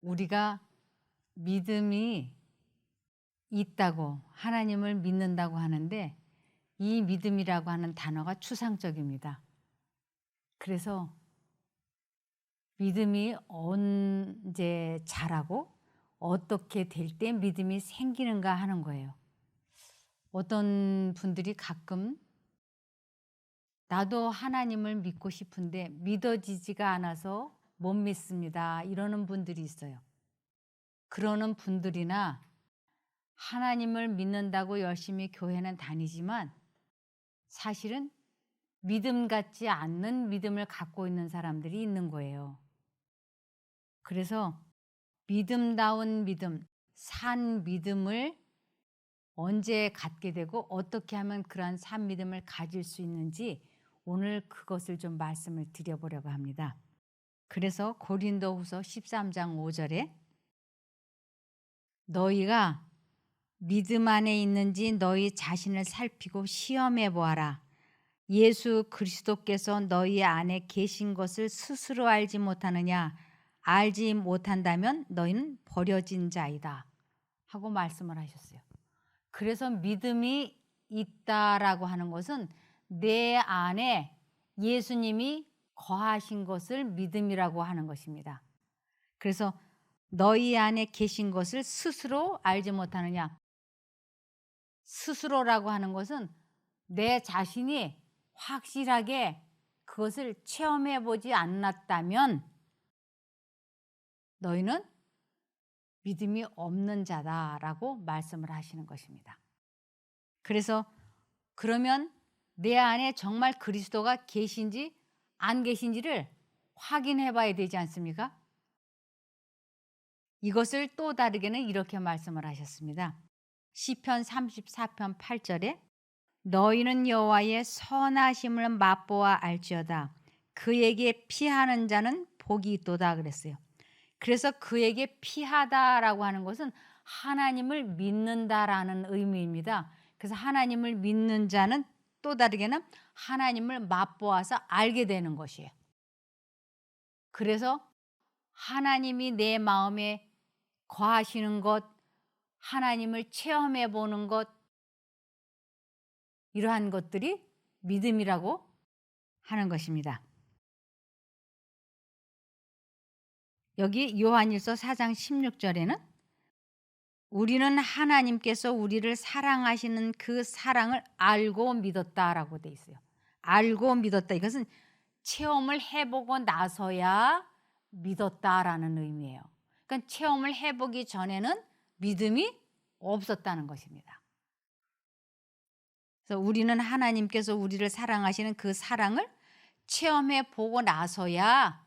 우리가 믿음이 있다고 하나님을 믿는다고 하는데 이 믿음이라고 하는 단어가 추상적입니다. 그래서 믿음이 언제 자라고 어떻게 될 때 믿음이 생기는가 하는 거예요. 어떤 분들이 가끔 나도 하나님을 믿고 싶은데 믿어지지가 않아서 못 믿습니다, 이러는 분들이 있어요. 그러는 분들이나 하나님을 믿는다고 열심히 교회는 다니지만 사실은 믿음 같지 않는 믿음을 갖고 있는 사람들이 있는 거예요. 그래서 믿음다운 믿음, 산 믿음을 언제 갖게 되고 어떻게 하면 그러한 산 믿음을 가질 수 있는지 오늘 그것을 좀 말씀을 드려보려고 합니다. 그래서 고린도후서 13장 5절에 너희가 믿음 안에 있는지 너희 자신을 살피고 시험해 보아라. 예수 그리스도께서 너희 안에 계신 것을 스스로 알지 못하느냐? 알지 못한다면 너희는 버려진 자이다 하고 말씀을 하셨어요. 그래서 믿음이 있다라고 하는 것은 내 안에 예수님이 거하신 것을 믿음이라고 하는 것입니다. 그래서 너희 안에 계신 것을 스스로 알지 못하느냐? 스스로라고 하는 것은 내 자신이 확실하게 그것을 체험해 보지 않았다면 너희는 믿음이 없는 자다라고 말씀을 하시는 것입니다. 그래서 그러면 내 안에 정말 그리스도가 계신지 안 계신지를 확인해 봐야 되지 않습니까? 이것을 또 다르게는 이렇게 말씀을 하셨습니다. 시편 34편 8절에 너희는 여호와의 선하심을 맛보아 알지어다. 그에게 피하는 자는 복이 있도다 그랬어요. 그래서 그에게 피하다라고 하는 것은 하나님을 믿는다라는 의미입니다. 그래서 하나님을 믿는 자는 또 다르게는 하나님을 맛보아서 알게 되는 것이에요. 그래서 하나님이 내 마음에 거하시는 것, 하나님을 체험해 보는 것, 이러한 것들이 믿음이라고 하는 것입니다. 여기 요한일서 4장 16절에는 우리는 하나님께서 우리를 사랑하시는 그 사랑을 알고 믿었다라고 돼 있어요. 알고 믿었다. 이것은 체험을 해보고 나서야 믿었다라는 의미예요. 그러니까 체험을 해보기 전에는 믿음이 없었다는 것입니다. 그래서 우리는 하나님께서 우리를 사랑하시는 그 사랑을 체험해 보고 나서야,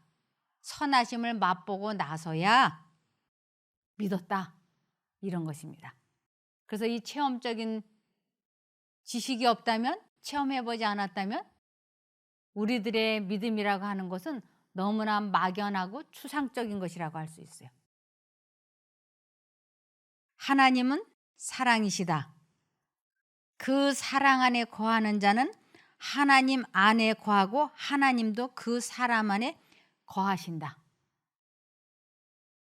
선하심을 맛보고 나서야 믿었다, 이런 것입니다. 그래서 이 체험적인 지식이 없다면, 체험해보지 않았다면 우리들의 믿음이라고 하는 것은 너무나 막연하고 추상적인 것이라고 할 수 있어요. 하나님은 사랑이시다. 그 사랑 안에 거하는 자는 하나님 안에 거하고 하나님도 그 사람 안에 거하신다.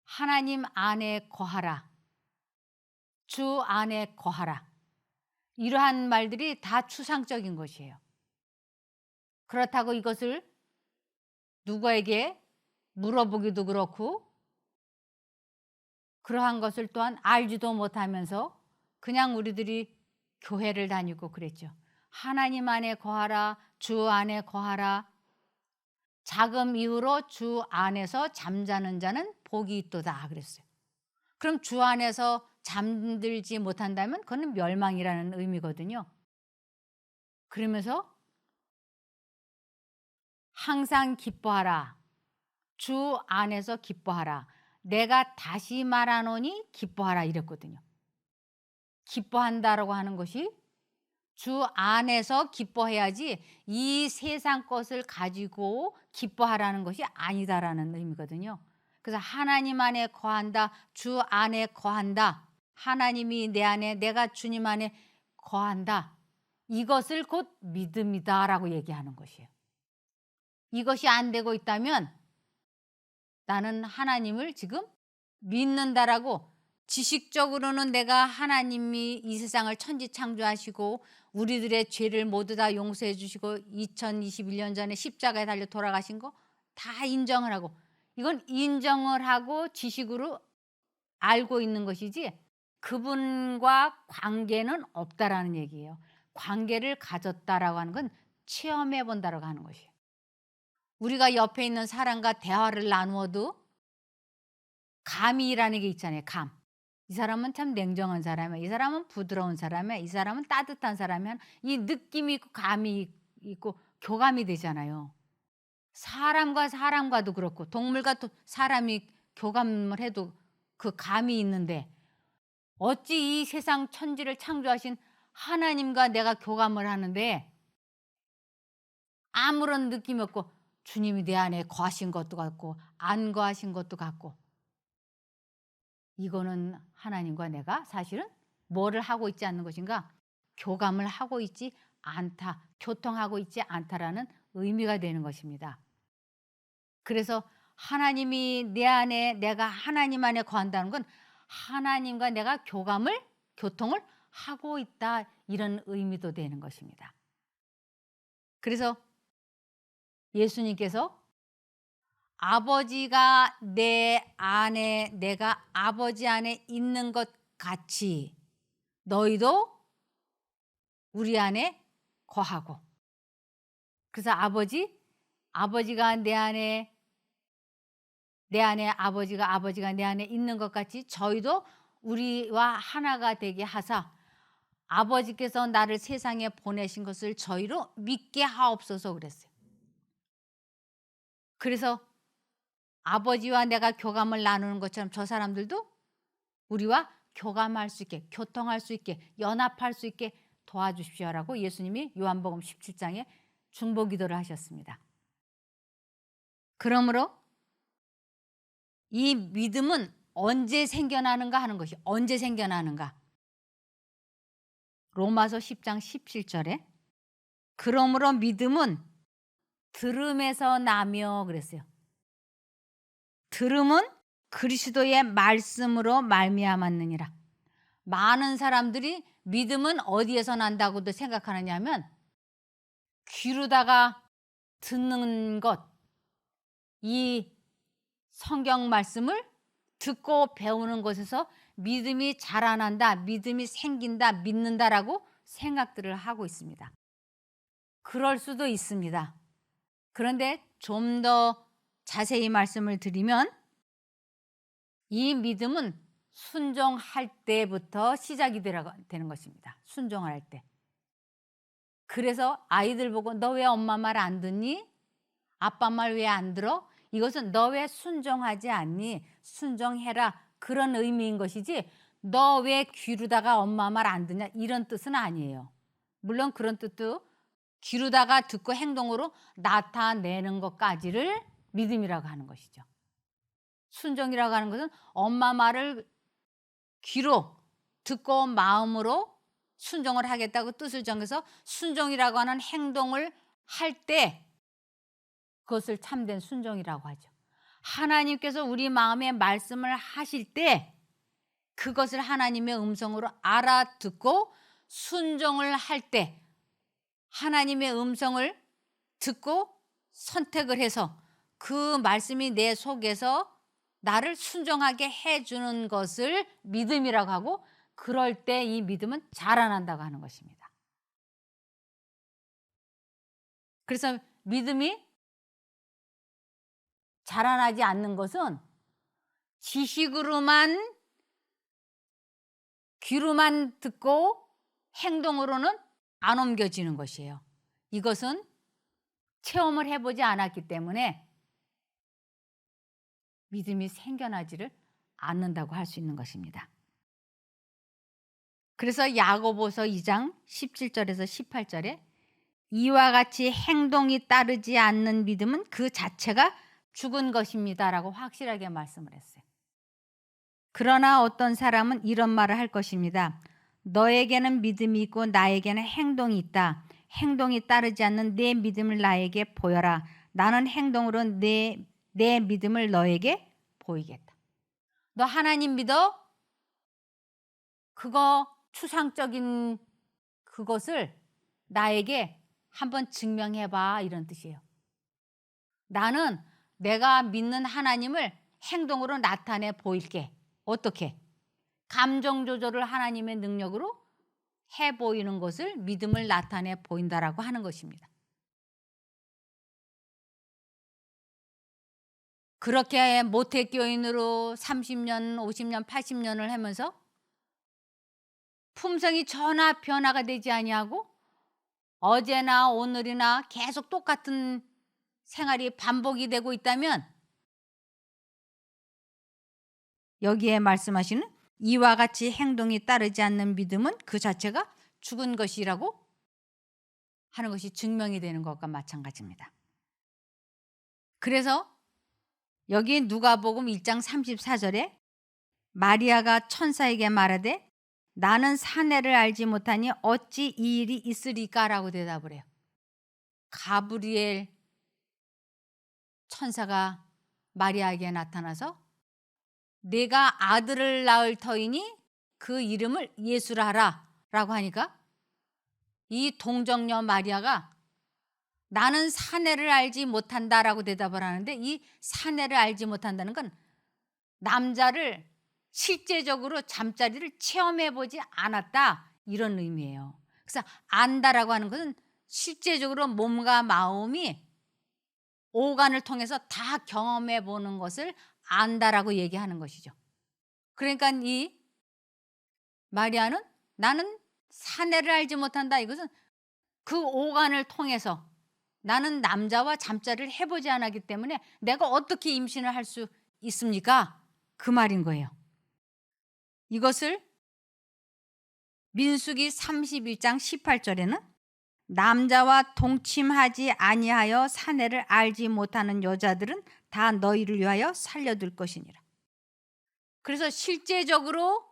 하나님 안에 거하라. 주 안에 거하라. 이러한 말들이 다 추상적인 것이에요. 그렇다고 이것을 누구에게 물어보기도 그렇고 그러한 것을 또한 알지도 못하면서 그냥 우리들이 교회를 다니고 그랬죠. 하나님 안에 거하라. 주 안에 거하라. 자금 이후로 주 안에서 잠자는 자는 복이 있도다 그랬어요. 그럼 주 안에서 잠들지 못한다면 그건 멸망이라는 의미거든요. 그러면서 항상 기뻐하라. 주 안에서 기뻐하라. 내가 다시 말하노니 기뻐하라 이랬거든요. 기뻐한다라고 하는 것이 주 안에서 기뻐해야지 이 세상 것을 가지고 기뻐하라는 것이 아니다라는 의미거든요. 그래서 하나님 안에 거한다. 주 안에 거한다. 하나님이 내 안에, 내가 주님 안에 거한다. 이것을 곧 믿음이다라고 얘기하는 것이에요. 이것이 안 되고 있다면 나는 하나님을 지금 믿는다라고 지식적으로는 내가 하나님이 이 세상을 천지창조하시고 우리들의 죄를 모두 다 용서해 주시고 2021년 전에 십자가에 달려 돌아가신 거 다 인정을 하고, 이건 인정을 하고 지식으로 알고 있는 것이지 그분과 관계는 없다라는 얘기예요. 관계를 가졌다라고 하는 건 체험해 본다라고 하는 것이에요. 우리가 옆에 있는 사람과 대화를 나누어도 감이라는 게 있잖아요. 감. 이 사람은 참 냉정한 사람이야. 이 사람은 부드러운 사람이야. 이 사람은 따뜻한 사람이야. 이 느낌이 있고 감이 있고 교감이 되잖아요. 사람과 사람과도 그렇고 동물과 또 사람이 교감을 해도 그 감이 있는데, 어찌 이 세상 천지를 창조하신 하나님과 내가 교감을 하는데 아무런 느낌이 없고 주님이 내 안에 거하신 것도 같고 안 거하신 것도 같고, 이거는 하나님과 내가 사실은 뭐를 하고 있지 않는 것인가? 교감을 하고 있지 않다, 교통하고 있지 않다라는 의미가 되는 것입니다. 그래서 하나님이 내 안에, 내가 하나님 안에 거한다는 건 하나님과 내가 교통을 하고 있다, 이런 의미도 되는 것입니다. 그래서 예수님께서 아버지가 내 안에, 내가 아버지 안에 있는 것 같이 너희도 우리 안에 거하고, 그래서 아버지가 내 안에 아버지가 내 안에 있는 것 같이 저희도 우리와 하나가 되게 하사 아버지께서 나를 세상에 보내신 것을 저희로 믿게 하옵소서 그랬어요. 그래서 아버지와 내가 교감을 나누는 것처럼 저 사람들도 우리와 교감할 수 있게, 교통할 수 있게, 연합할 수 있게 도와주십시오라고 예수님이 요한복음 17장에 중보기도를 하셨습니다. 그러므로 이 믿음은 언제 생겨나는가 하는 것이, 언제 생겨나는가? 로마서 10장 17절에 그러므로 믿음은 들음에서 나며 그랬어요. 들음은 그리스도의 말씀으로 말미암았느니라. 많은 사람들이 믿음은 어디에서 난다고도 생각하느냐면 귀로다가 듣는 것, 이 성경 말씀을 듣고 배우는 것에서 믿음이 자라난다, 믿음이 생긴다, 믿는다라고 생각들을 하고 있습니다. 그럴 수도 있습니다. 그런데 좀 더 자세히 말씀을 드리면 이 믿음은 순종할 때부터 시작이 되는 것입니다. 순종할 때. 그래서 아이들 보고 너 왜 엄마 말 안 듣니? 아빠 말 왜 안 들어? 이것은 너 왜 순종하지 않니? 순종해라, 그런 의미인 것이지 너 왜 귀로다가 엄마 말 안 듣냐, 이런 뜻은 아니에요. 물론 그런 뜻도 귀로다가 듣고 행동으로 나타내는 것까지를 믿음이라고 하는 것이죠. 순종이라고 하는 것은 엄마 말을 귀로 듣고 마음으로 순종을 하겠다고 뜻을 정해서 순종이라고 하는 행동을 할 때 그것을 참된 순종이라고 하죠. 하나님께서 우리 마음에 말씀을 하실 때 그것을 하나님의 음성으로 알아듣고 순종을 할 때, 하나님의 음성을 듣고 선택을 해서 그 말씀이 내 속에서 나를 순종하게 해주는 것을 믿음이라고 하고, 그럴 때 이 믿음은 자라난다고 하는 것입니다. 그래서 믿음이 자라나지 않는 것은 지식으로만, 귀로만 듣고 행동으로는 안 옮겨지는 것이에요. 이것은 체험을 해보지 않았기 때문에 믿음이 생겨나지를 않는다고 할 수 있는 것입니다. 그래서 야고보서 2장 17절에서 18절에 이와 같이 행동이 따르지 않는 믿음은 그 자체가 죽은 것입니다라고 확실하게 말씀을 했어요. 그러나 어떤 사람은 이런 말을 할 것입니다. 너에게는 믿음이 있고 나에게는 행동이 있다. 행동이 따르지 않는 내 믿음을 나에게 보여라. 나는 행동으로 내 믿음을 너에게 보이겠다. 너 하나님 믿어? 그거 추상적인 그것을 나에게 한번 증명해봐, 이런 뜻이에요. 나는 내가 믿는 하나님을 행동으로 나타내 보일게. 어떻게? 감정 조절을 하나님의 능력으로 해 보이는 것을 믿음을 나타내 보인다라고 하는 것입니다. 그렇게 모태교인으로 30년, 50년, 80년을 하면서 품성이 전혀 변화가 되지 아니하고 어제나 오늘이나 계속 똑같은 생활이 반복이 되고 있다면, 여기에 말씀하시는 이와 같이 행동이 따르지 않는 믿음은 그 자체가 죽은 것이라고 하는 것이 증명이 되는 것과 마찬가지입니다. 그래서 여기 누가복음 1장 34절에 마리아가 천사에게 말하되 나는 사내를 알지 못하니 어찌 이 일이 있으리까라고 대답을 해요. 가브리엘 천사가 마리아에게 나타나서 내가 아들을 낳을 터이니 그 이름을 예수라 하라 라고 하니까 이 동정녀 마리아가 나는 사내를 알지 못한다라고 대답을 하는데, 이 사내를 알지 못한다는 건 남자를 실제적으로 잠자리를 체험해 보지 않았다, 이런 의미예요. 그래서 안다라고 하는 것은 실제적으로 몸과 마음이 오간을 통해서 다 경험해 보는 것을 안다라고 얘기하는 것이죠. 그러니까 이 마리아는 나는 사내를 알지 못한다, 이것은 그 오간을 통해서 나는 남자와 잠자리를 해보지 않았기 때문에 내가 어떻게 임신을 할 수 있습니까? 그 말인 거예요. 이것을 민수기 31장 18절에는 남자와 동침하지 아니하여 사내를 알지 못하는 여자들은 다 너희를 위하여 살려둘 것이니라. 그래서 실제적으로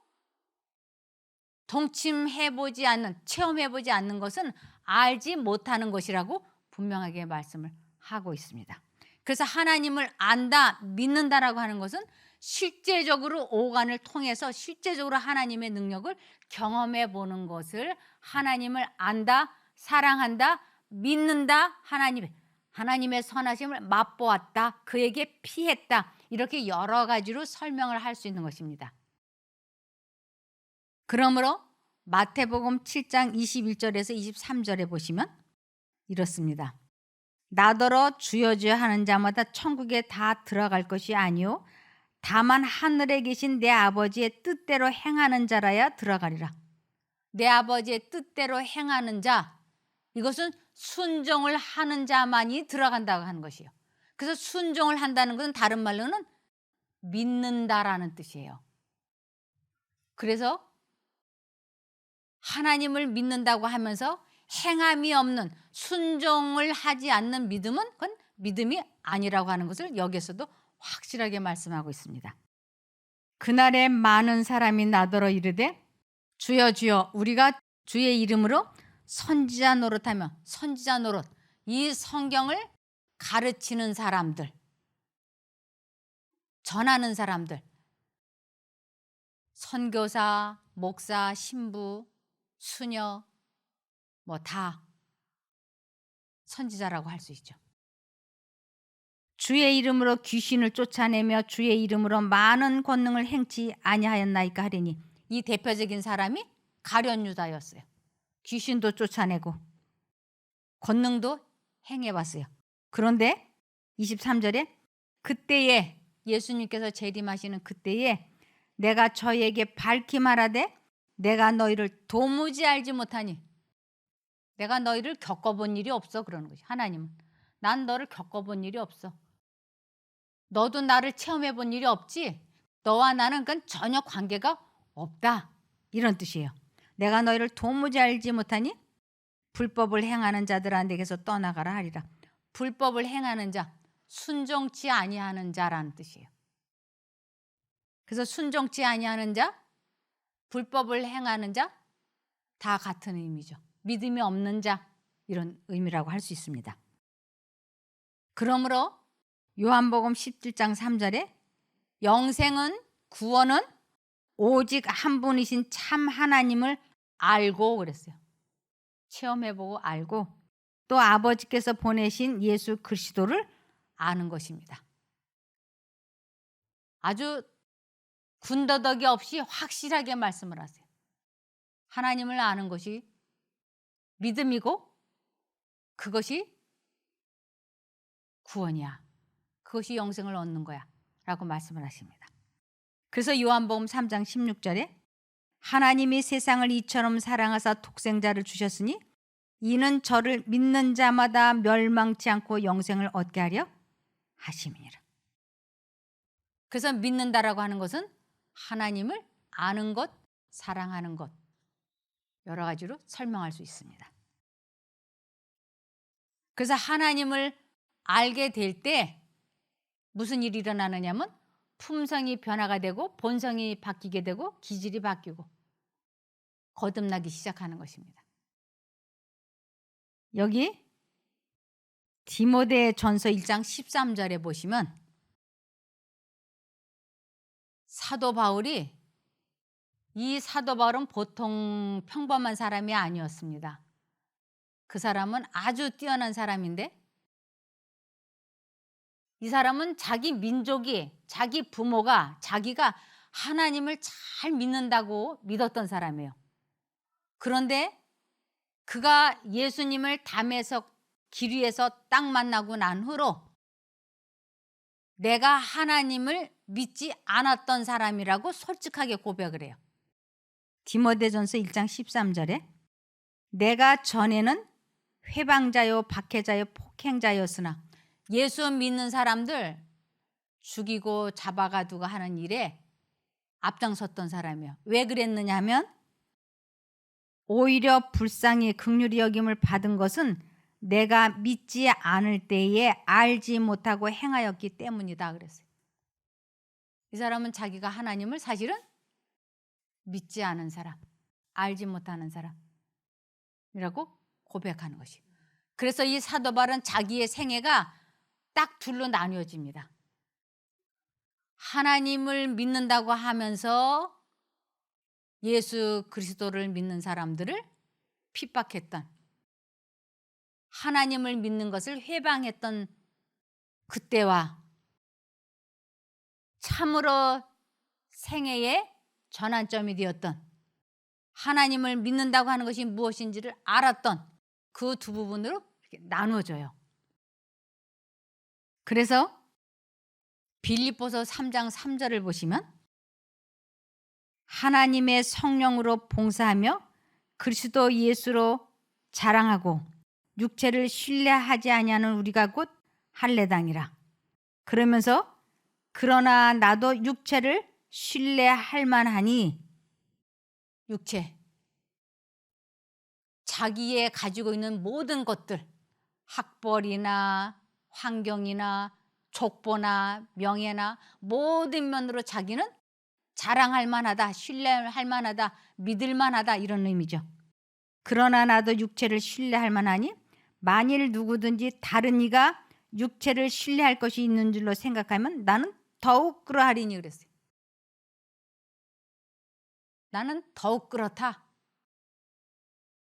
동침해보지 않는, 체험해보지 않는 것은 알지 못하는 것이라고 분명하게 말씀을 하고 있습니다. 그래서 하나님을 안다, 믿는다라고 하는 것은 실제적으로 오간을 통해서 실제적으로 하나님의 능력을 경험해 보는 것을 하나님을 안다, 사랑한다, 믿는다, 하나님의 선하심을 맛보았다, 그에게 피했다, 이렇게 여러 가지로 설명을 할 수 있는 것입니다. 그러므로 마태복음 7장 21절에서 23절에 보시면 이렇습니다. 나더러 주여 주여 하는 자마다 천국에 다 들어갈 것이 아니요 다만 하늘에 계신 내 아버지의 뜻대로 행하는 자라야 들어가리라. 내 아버지의 뜻대로 행하는 자, 이것은 순종을 하는 자만이 들어간다고 하는 것이에요. 그래서 순종을 한다는 것은 다른 말로는 믿는다라는 뜻이에요. 그래서 하나님을 믿는다고 하면서 행함이 없는, 순종을 하지 않는 믿음은 그건 믿음이 아니라고 하는 것을 여기서도 확실하게 말씀하고 있습니다. 그날에 많은 사람이 나더러 이르되 주여 주여 우리가 주의 이름으로 선지자 노릇하며, 선지자 노릇, 이 성경을 가르치는 사람들, 전하는 사람들, 선교사, 목사, 신부, 수녀, 뭐 다 선지자라고 할 수 있죠. 주의 이름으로 귀신을 쫓아내며 주의 이름으로 많은 권능을 행치 아니하였나이까 하리니, 이 대표적인 사람이 가룟 유다였어요. 귀신도 쫓아내고 권능도 행해봤어요. 그런데 23절에 그때에, 예수님께서 재림하시는 그때에 내가 저희에게 밝히 말하되 내가 너희를 도무지 알지 못하니, 내가 너희를 겪어본 일이 없어, 그러는 거지. 하나님은 난 너를 겪어본 일이 없어. 너도 나를 체험해본 일이 없지. 너와 나는 그건 전혀 관계가 없다, 이런 뜻이에요. 내가 너희를 도무지 알지 못하니 불법을 행하는 자들아 내게서 떠나가라 하리라. 불법을 행하는 자, 순종치 아니하는 자라는 뜻이에요. 그래서 순종치 아니하는 자, 불법을 행하는 자, 다 같은 의미죠. 믿음이 없는 자, 이런 의미라고 할 수 있습니다. 그러므로 요한복음 17장 3절에 영생은 구원은 오직 한 분이신 참 하나님을 알고 그랬어요. 체험해보고 알고 또 아버지께서 보내신 예수 그리스도를 아는 것입니다. 아주 군더더기 없이 확실하게 말씀을 하세요. 하나님을 아는 것이 믿음이고 그것이 구원이야. 그것이 영생을 얻는 거야. 라고 말씀을 하십니다. 그래서 요한복음 3장 16절에 하나님이 세상을 이처럼 사랑하사 독생자를 주셨으니 이는 저를 믿는 자마다 멸망치 않고 영생을 얻게 하려 하심이니라. 그래서 믿는다라고 하는 것은 하나님을 아는 것, 사랑하는 것 여러 가지로 설명할 수 있습니다. 그래서 하나님을 알게 될 때 무슨 일이 일어나느냐면 품성이 변화가 되고 본성이 바뀌게 되고 기질이 바뀌고 거듭나기 시작하는 것입니다. 여기 디모데전서 1장 13절에 보시면 사도 바울이 이 사도 바울은 보통 평범한 사람이 아니었습니다. 그 사람은 아주 뛰어난 사람인데 이 사람은 자기 민족이 자기 부모가 자기가 하나님을 잘 믿는다고 믿었던 사람이에요. 그런데 그가 예수님을 담에서 길 위에서 딱 만나고 난 후로 내가 하나님을 믿지 않았던 사람이라고 솔직하게 고백을 해요. 디모데전서 1장 13절에 내가 전에는 회방자요 박해자요 폭행자였으나 예수 믿는 사람들 죽이고 잡아가두고 하는 일에 앞장섰던 사람이에요. 왜 그랬느냐 하면 오히려 불쌍히 긍휼히 여김을 받은 것은 내가 믿지 않을 때에 알지 못하고 행하였기 때문이다 그랬어요. 이 사람은 자기가 하나님을 사실은 믿지 않은 사람, 알지 못하는 사람이라고 고백하는 것이에요. 그래서 이 사도 바울은 자기의 생애가 딱 둘로 나뉘어집니다. 하나님을 믿는다고 하면서 예수 그리스도를 믿는 사람들을 핍박했던, 하나님을 믿는 것을 회방했던 그때와 참으로 생애의 전환점이 되었던, 하나님을 믿는다고 하는 것이 무엇인지를 알았던 그 두 부분으로 이렇게 나누어져요. 그래서 빌립보서 3장 3절을 보시면 하나님의 성령으로 봉사하며 그리스도 예수로 자랑하고 육체를 신뢰하지 아니하는 우리가 곧 할례당이라. 그러면서 그러나 나도 육체를 신뢰할 만하니, 육체, 자기의 가지고 있는 모든 것들, 학벌이나 환경이나 족보나 명예나 모든 면으로 자기는 자랑할 만하다, 신뢰할 만하다, 믿을 만하다, 이런 의미죠. 그러나 나도 육체를 신뢰할 만하니 만일 누구든지 다른 이가 육체를 신뢰할 것이 있는 줄로 생각하면 나는 더욱 그러하리니 그랬어요. 나는 더욱 그렇다.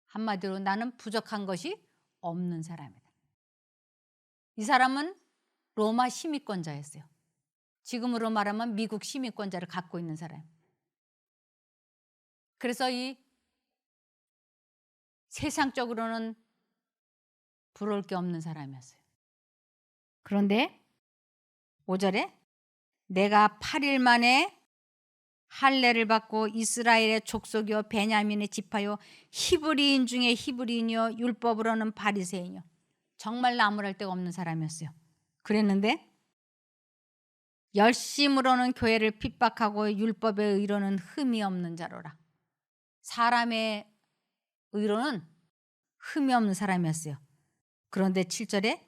한마디로 나는 부족한 것이 없는 사람이다. 이 사람은 로마 시민권자였어요. 지금으로 말하면 미국 시민권자를 갖고 있는 사람. 그래서 이 세상적으로는 부러울 게 없는 사람이었어요. 그런데 5절에 내가 8일 만에 할례를 받고 이스라엘의 족속이요 베냐민의 지파요 히브리인 중에 히브리인이요 율법으로는 바리새인이요, 정말 나무랄 데가 없는 사람이었어요. 그랬는데 열심으로는 교회를 핍박하고 율법의 의로는 흠이 없는 자로라. 사람의 의로는 흠이 없는 사람이었어요. 그런데 7절에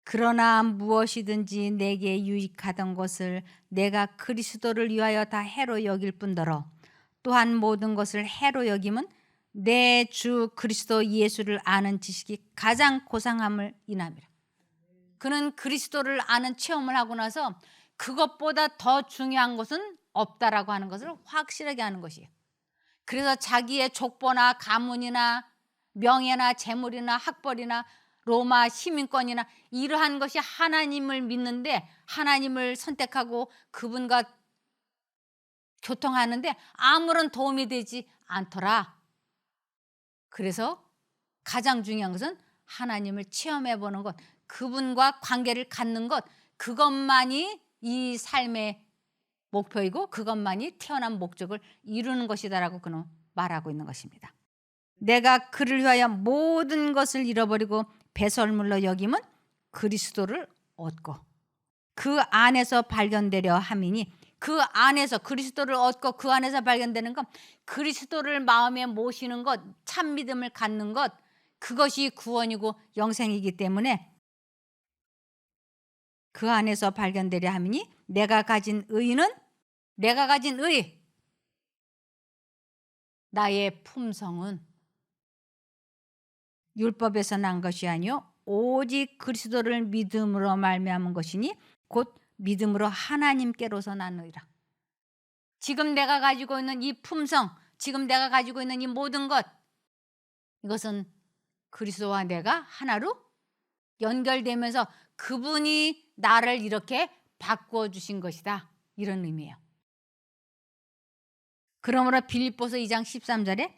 그러나 무엇이든지 내게 유익하던 것을 내가 그리스도를 위하여 다 해로 여길 뿐더러 또한 모든 것을 해로 여김은 내 주 그리스도 예수를 아는 지식이 가장 고상함을 인함이라. 그는 그리스도를 아는 체험을 하고 나서 그것보다 더 중요한 것은 없다라고 하는 것을 확실하게 하는 것이에요. 그래서 자기의 족보나 가문이나 명예나 재물이나 학벌이나 로마 시민권이나 이러한 것이 하나님을 믿는데 하나님을 선택하고 그분과 교통하는데 아무런 도움이 되지 않더라. 그래서 가장 중요한 것은 하나님을 체험해 보는 것, 그분과 관계를 갖는 것, 그것만이 이 삶의 목표이고 그것만이 태어난 목적을 이루는 것이다라고 그는 말하고 있는 것입니다. 내가 그를 위하여 모든 것을 잃어버리고 배설물로 여김은 그리스도를 얻고 그 안에서 발견되려 함이니, 그 안에서 그리스도를 얻고 그 안에서 발견되는 것, 그리스도를 마음에 모시는 것, 참 믿음을 갖는 것, 그것이 구원이고 영생이기 때문에 그 안에서 발견되려 함이니 내가 가진 의는, 내가 가진 의, 나의 품성은 율법에서 난 것이 아니요 오직 그리스도를 믿음으로 말미암은 것이니 곧 믿음으로 하나님께로서 나느니라. 지금 내가 가지고 있는 이 품성, 지금 내가 가지고 있는 이 모든 것, 이것은 그리스도와 내가 하나로 연결되면서 그분이 나를 이렇게 바꾸어 주신 것이다, 이런 의미예요. 그러므로 빌립보서 2장 13절에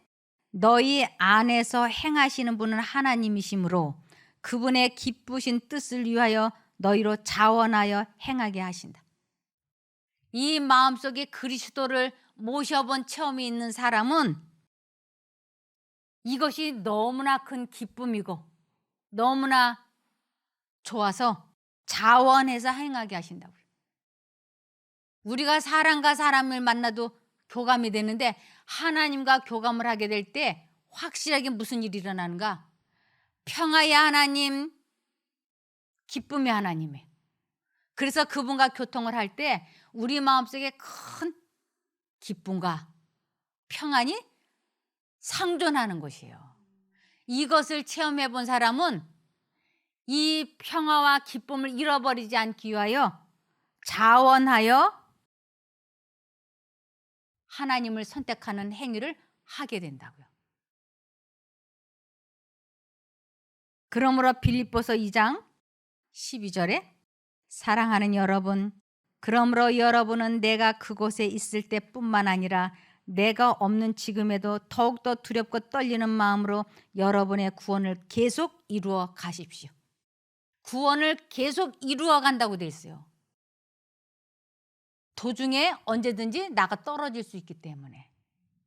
너희 안에서 행하시는 분은 하나님이시므로 그분의 기쁘신 뜻을 위하여 너희로 자원하여 행하게 하신다. 이 마음속에 그리스도를 모셔본 체험이 있는 사람은 이것이 너무나 큰 기쁨이고 너무나 좋아서 자원해서 행하게 하신다고요. 우리가 사람과 사람을 만나도 교감이 되는데 하나님과 교감을 하게 될 때 확실하게 무슨 일이 일어나는가? 평화의 하나님, 기쁨의 하나님이에요. 그래서 그분과 교통을 할 때 우리 마음속에 큰 기쁨과 평안이 상존하는 것이에요. 이것을 체험해 본 사람은 이 평화와 기쁨을 잃어버리지 않기 위하여 자원하여 하나님을 선택하는 행위를 하게 된다고요. 그러므로 빌립보서 2장 12절에 사랑하는 여러분, 그러므로 여러분은 내가 그곳에 있을 때뿐만 아니라 내가 없는 지금에도 더욱더 두렵고 떨리는 마음으로 여러분의 구원을 계속 이루어 가십시오. 구원을 계속 이루어 간다고 돼 있어요. 도중에 언제든지 나가 떨어질 수 있기 때문에,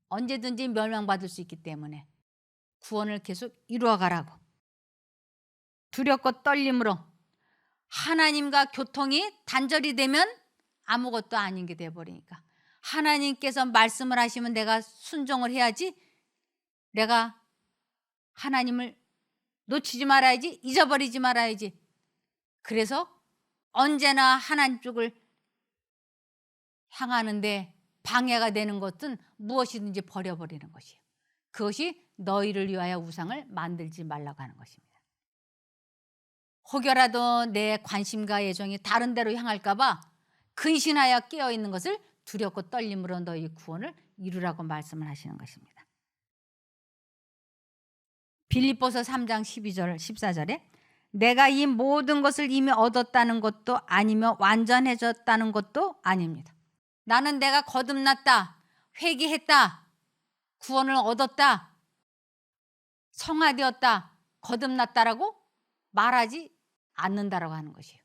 언제든지 멸망받을 수 있기 때문에 구원을 계속 이루어 가라고. 두렵고 떨림으로 하나님과 교통이 단절이 되면 아무것도 아닌 게 돼버리니까 하나님께서 말씀을 하시면 내가 순종을 해야지, 내가 하나님을 놓치지 말아야지, 잊어버리지 말아야지. 그래서 언제나 하나님 쪽을 향하는데 방해가 되는 것은 무엇이든지 버려버리는 것이에요. 그것이 너희를 위하여 우상을 만들지 말라고 하는 것입니다. 혹여라도 내 관심과 애정이 다른 데로 향할까 봐 근신하여 깨어있는 것을 두렵고 떨림으로 너희 구원을 이루라고 말씀을 하시는 것입니다. 빌립보서 3장 12절 14절에 내가 이 모든 것을 이미 얻었다는 것도 아니며 완전해졌다는 것도 아닙니다. 나는 내가 거듭났다, 회개했다, 구원을 얻었다, 성화되었다, 거듭났다라고 말하지 않는다라고 하는 것이에요.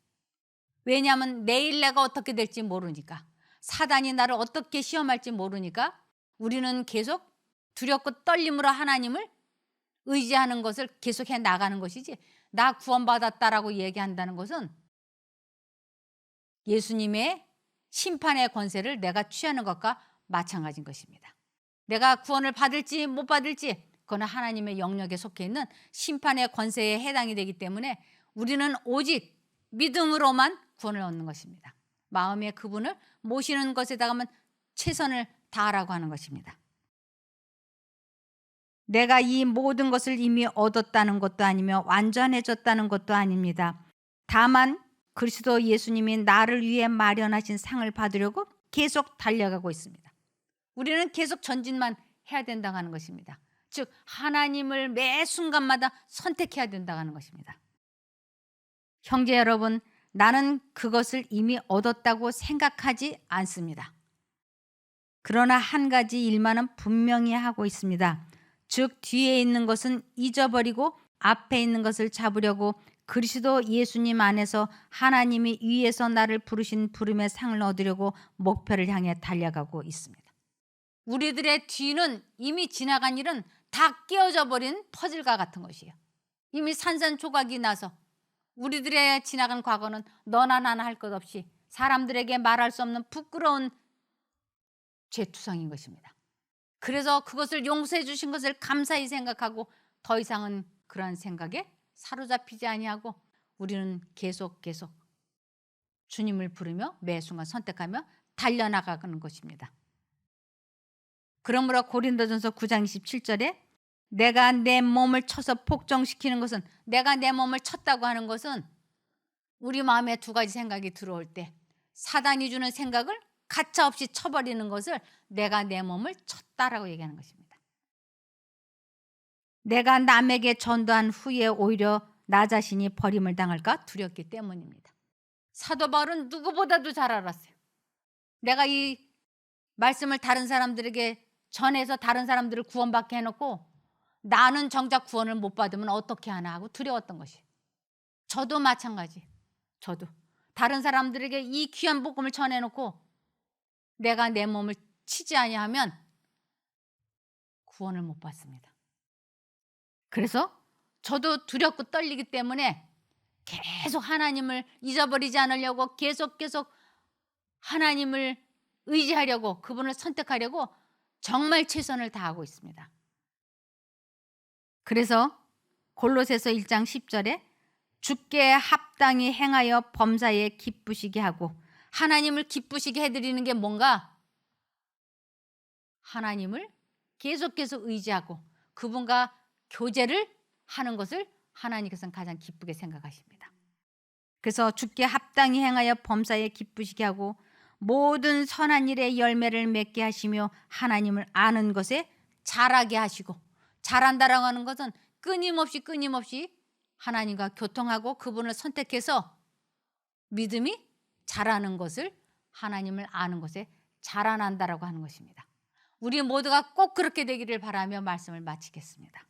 왜냐하면 내일 내가 어떻게 될지 모르니까, 사단이 나를 어떻게 시험할지 모르니까 우리는 계속 두렵고 떨림으로 하나님을 의지하는 것을 계속해 나가는 것이지, 나 구원받았다라고 얘기한다는 것은 예수님의 심판의 권세를 내가 취하는 것과 마찬가지인 것입니다. 내가 구원을 받을지 못 받을지 그건 하나님의 영역에 속해 있는 심판의 권세에 해당이 되기 때문에 우리는 오직 믿음으로만 구원을 얻는 것입니다. 마음에 그분을 모시는 것에다가만 최선을 다하라고 하는 것입니다. 내가 이 모든 것을 이미 얻었다는 것도 아니며 완전해졌다는 것도 아닙니다. 다만 그리스도 예수님이 나를 위해 마련하신 상을 받으려고 계속 달려가고 있습니다. 우리는 계속 전진만 해야 된다고 하는 것입니다. 즉 하나님을 매 순간마다 선택해야 된다고 하는 것입니다. 형제 여러분, 나는 그것을 이미 얻었다고 생각하지 않습니다. 그러나 한 가지 일만은 분명히 하고 있습니다. 즉 뒤에 있는 것은 잊어버리고 앞에 있는 것을 잡으려고 그리스도 예수님 안에서 하나님이 위에서 나를 부르신 부름의 상을 얻으려고 목표를 향해 달려가고 있습니다. 우리들의 뒤는 이미 지나간 일은 다 깨어져 버린 퍼즐과 같은 것이에요. 이미 산산조각이 나서 우리들의 지나간 과거는 너나 나나 할 것 없이 사람들에게 말할 수 없는 부끄러운 죄투성인 것입니다. 그래서 그것을 용서해 주신 것을 감사히 생각하고 더 이상은 그런 생각에 사로잡히지 아니하고 우리는 계속 주님을 부르며 매 순간 선택하며 달려나가는 것입니다. 그러므로 고린도전서 9장 27절에 내가 내 몸을 쳐서 복종시키는 것은, 내가 내 몸을 쳤다고 하는 것은 우리 마음에 두 가지 생각이 들어올 때 사단이 주는 생각을 가차없이 쳐버리는 것을 내가 내 몸을 쳤다라고 얘기하는 것입니다. 내가 남에게 전도한 후에 오히려 나 자신이 버림을 당할까 두렵기 때문입니다. 사도 바울은 누구보다도 잘 알았어요. 내가 이 말씀을 다른 사람들에게 전해서 다른 사람들을 구원받게 해놓고 나는 정작 구원을 못 받으면 어떻게 하나 하고 두려웠던 것이에요. 저도 마찬가지. 저도 다른 사람들에게 이 귀한 복음을 전해놓고 내가 내 몸을 치지 아니하면 구원을 못 받습니다. 그래서 저도 두렵고 떨리기 때문에 계속 하나님을 잊어버리지 않으려고 계속 하나님을 의지하려고, 그분을 선택하려고 정말 최선을 다하고 있습니다. 그래서 골로새서 1장 10절에 주께 합당히 행하여 범사에 기쁘시게 하고, 하나님을 기쁘시게 해드리는 게 뭔가? 하나님을 계속 의지하고 그분과 교제를 하는 것을 하나님께서는 가장 기쁘게 생각하십니다. 그래서 주께 합당히 행하여 범사에 기쁘시게 하고 모든 선한 일의 열매를 맺게 하시며 하나님을 아는 것에 자라게 하시고, 자란다라고 하는 것은 끊임없이 하나님과 교통하고 그분을 선택해서 믿음이 자라는 것을, 하나님을 아는 것에 자라난다라고 하는 것입니다. 우리 모두가 꼭 그렇게 되기를 바라며 말씀을 마치겠습니다.